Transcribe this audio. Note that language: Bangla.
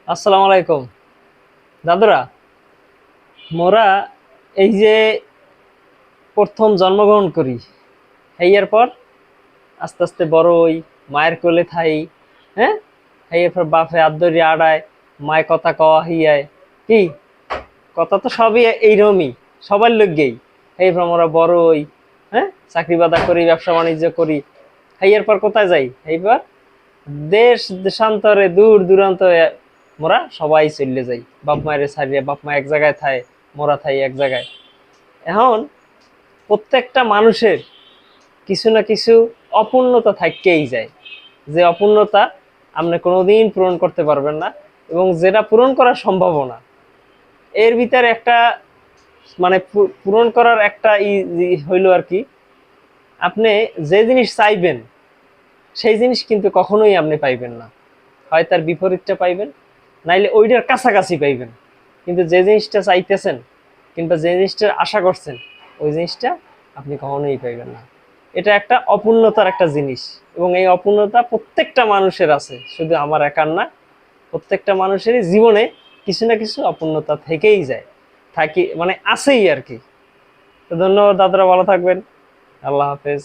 আসসালামু আলাইকুম দাদুরা। মোরা এই যে প্রথম জন্মগ্রহণ করি, হইয়ার পর আস্তে আস্তে বড় হই, মায়ের কোলে থাই। হ্যাঁ, হইয়ার পর বাপে আদরি আড়ায়, মায় কথা কওয়া হইয়ায় কি কথা তো সবই এইরকমই, সবার লগ্গেই। এইবার আমরা বড় হই, হ্যাঁ, চাকরি বাদা করি, ব্যবসা বাণিজ্য করি। হইয়ার পর কোথায় যাই? এইবার দেশ দেশান্তরে দূর দূরান্ত মোরা সবাই চলে যাই, বাপ মায়ের ছাড়িয়ে। বাপ মা এক জায়গায় থায়, মোরা থাই এক জায়গায়। এখন প্রত্যেকটা মানুষের কিছু না কিছু অপূর্ণতা থাকতেই যায়, যে অপূর্ণতা আপনি কোনোদিন পূরণ করতে পারবেন না, এবং যেটা পূরণ করা সম্ভব না। এর ভিতরে একটা মানে পূরণ করার একটা হইলো আর কি, আপনি যে জিনিস চাইবেন সেই জিনিস কিন্তু কখনোই আপনি পাইবেন না। হয় তার বিপরীতটা পাইবেন, নাইলে ওইটার কাছাকাছি পাইবেন। কিন্তু যে জিনিসটা চাইতেছেন কিংবা যে জিনিসটার আশা করছেন, ওই জিনিসটা আপনি কখনোই পাইবেন না। এটা একটা অপূর্ণতার একটা জিনিস, এবং এই অপূর্ণতা প্রত্যেকটা মানুষের আছে, শুধু আমার একার না। প্রত্যেকটা মানুষেরই জীবনে কিছু না কিছু অপূর্ণতা থেকেই যায়, থাকি মানে আছেই আর কি। তো ধন্যবাদ দাদারা, ভালো থাকবেন। আল্লাহ হাফেজ।